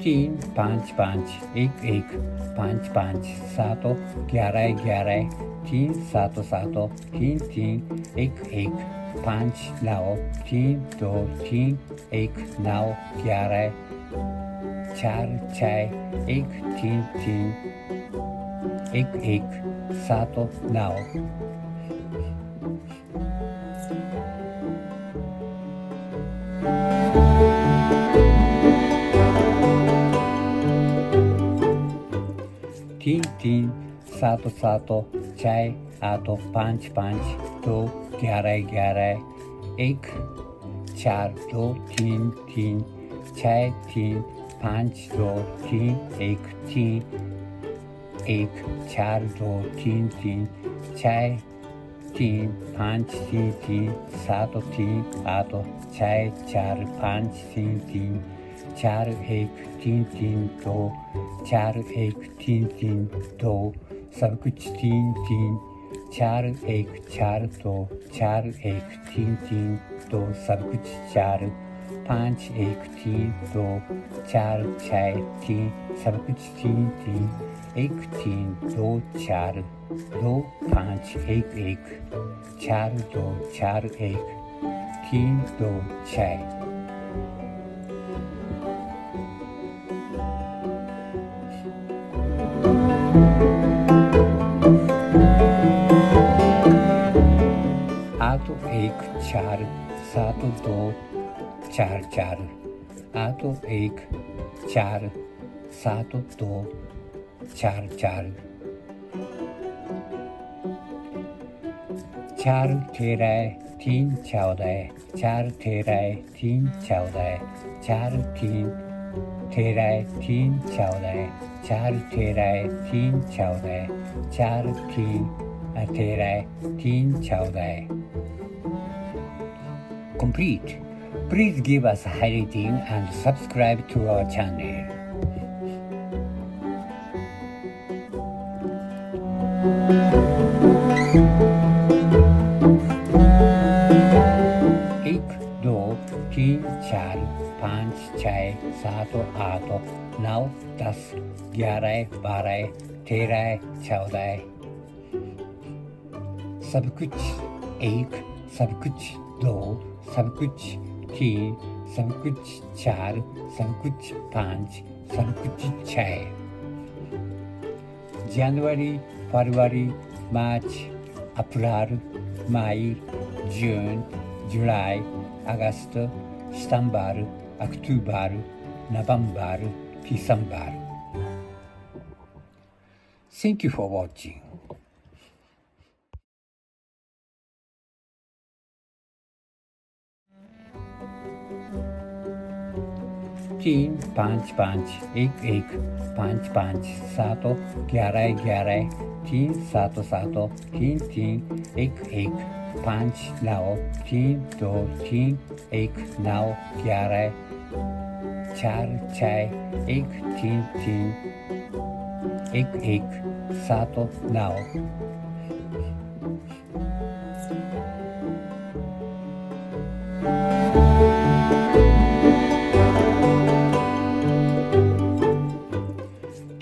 3 5 5 1 1 5 5 7 11 11 3 7 7 3 3 1 1 5 9 3 2 3 1 9 11 4 6 1 3 3 1 1 7 9 3 3 7 7 6 8 5 5 2 11 11 1 4 2 3 3 6 3 5 2 3 1 3 1 4 2 3 3 6 3 5 3 3 7 3 8 6 4 5 3 3 4 1 3 3 2 4 1 3 3 2 सब कुछ 3 3 4 1 4 2 4 1 3 3 2 सब कुछ 4 5 1 3 2 4 6 3 सब कुछ 3 3 1 3 2 4 2 5 1 1 4 2 4 1 3 2 6 8 1 4 7 2 4 4 8 1 4 7 2 4 4 4 13 3 14 4 13 3 14 4 3 13 3 14 4 13 3 14 4 3 13 3 14 complete. Please give us a rating and subscribe to our channel. एक दो तीन चार पाँच छः सात आठ 9 10 11 12 13 14 सब कुछ 1 सब कुछ 2 सब कुछ 3 सब कुछ 4 सब कुछ 5 सब कुछ 6 जनवरी फरवरी मार्च अप्रैल मई जून जुलाई अगस्त सितंबर अक्टूबर नवंबर दिसंबर. Thank you for watching. 3 5 5 1 1 5 5 7 11 11 3 7 7 3 3 1 1 5 9 3 2 3 1 9 11 4 6 1 3 3 1 1 7 9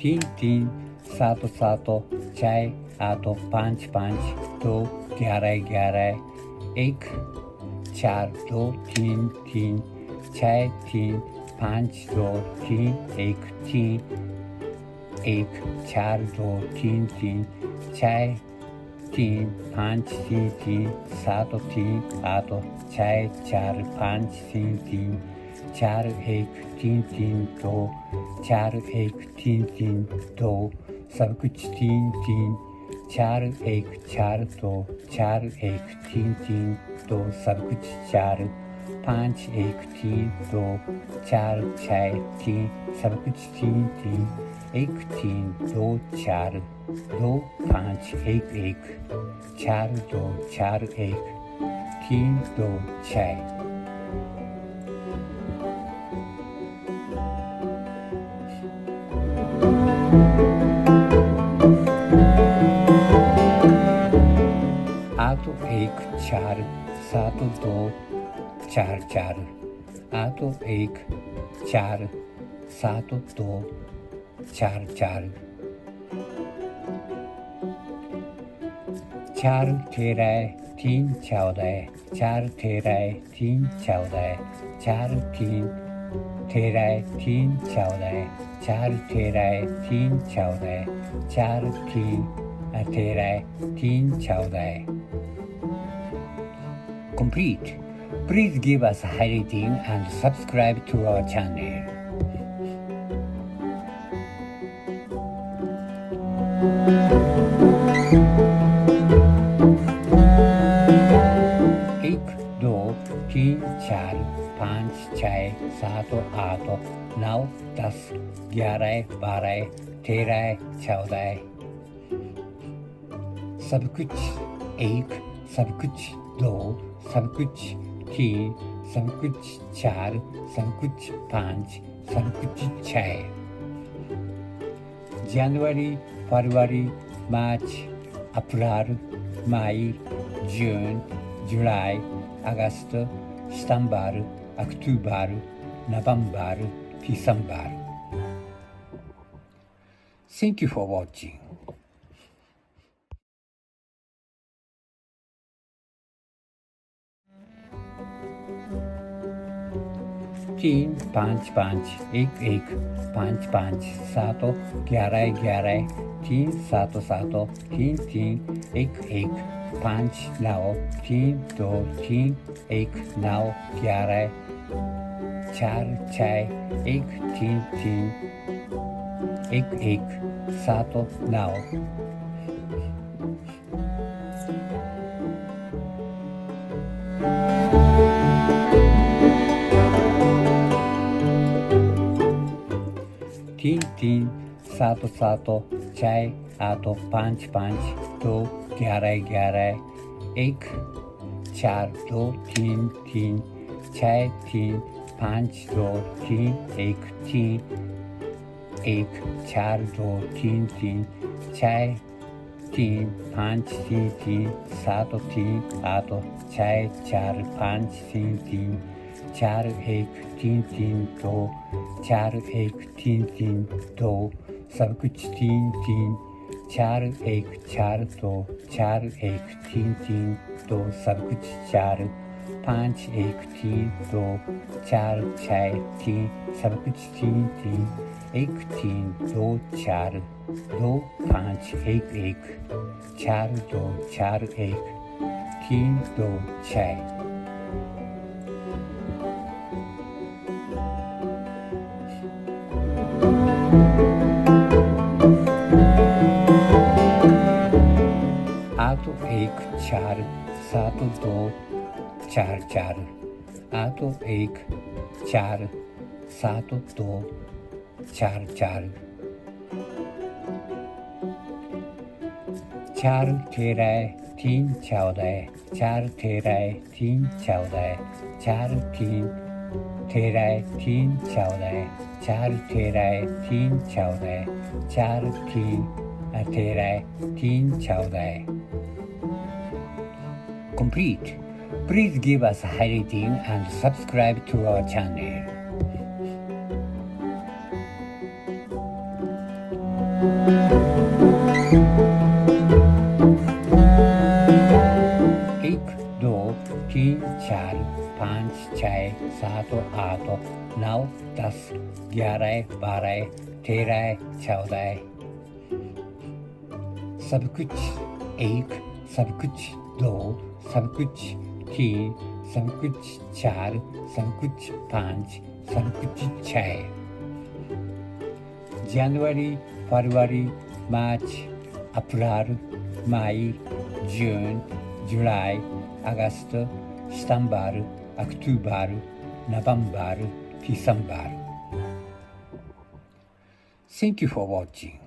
3 3 7 7 6 8 5 5 2 11 11 1 4 2 3 3 6 3 5 2 3 1 3 1 4 2 3 3 6 3 5 3 3 7 3 8 6 4 5 3 3 4 1 3 3 2 4 1 3 3 2 सब कुछ 3 3 4 1 4 2 4 1 3 3 2 सब कुछ 4 5 1 3 2 4 6 3 सब कुछ 3 3 1 3 2 4 2 5 1 1 4 2 4 1 3 2 6 8 1 4 7 2 4 4 8 1 4 सात दो चार चार चार तेरह तीन चौदह चार तेरह तीन चौदह चार तीन तेरह तीन चौदह चार तेरह तीन चौदह चार तीन तेरह तीन चौदह complete. Please give us a high rating and subscribe to our channel. एक दो तीन चार पाँच छः सात आठ नौ 10 11 12 13 14 सब कुछ एक सब कुछ दो सब कुछ तीन सब कुछ चार सब कुछ पाँच सब कुछ छः जनवरी फरवरी मार्च अप्रैल मई जून जुलाई अगस्त सितंबर अक्टूबर नवंबर दिसंबर Thank you for watching. तीन पाँच पाँच एक पाँच पाँच सात 11 11 तीन सात सात तीन तीन एक पाँच नौ तीन दो तीन एक नौ 11 चार छः एक तीन तीन एक सात नौ तीन तीन सात सात छः आठ पाँच पाँच दो 11 11 एक चार दो तीन तीन छः तीन पाँच दो तीन एक चार दो तीन तीन छः तीन पाँच तीन तीन सात तीन आठ छः चार पाँच तीन तीन चार एक तीन तीन दो चार एक तीन तीन दो सब कुछ तीन तीन चार एक चार दो चार एक तीन तीन दो सब कुछ चार पाँच एक तीन दो चार छः तीन सब कुछ तीन तीन एक तीन दो चार दो पाँच एक चार दो चार एक तीन दो छः आठ एक चार सात दो चार चार आठ एक चार सात दो चार चार चार तेरह तीन चौदह चार तेरह तीन चौदह चार तीन तेरह तीन चौदह चार तेरह तीन चौदह चार तीन तेरह तीन चौदह complete. Please give us a high rating and subscribe to our channel. एक दो तीन चार पाँच छः सात आठ नौ 10 11 12 13 14 सब कुछ एक सब कुछ दो सब कुछ तीन सब कुछ चार सब कुछ पाँच सब कुछ छः जनवरी फरवरी मार्च अप्रैल मई जून जुलाई अगस्त सितंबर अक्टूबर नवंबर दिसंबर Thank you for watching.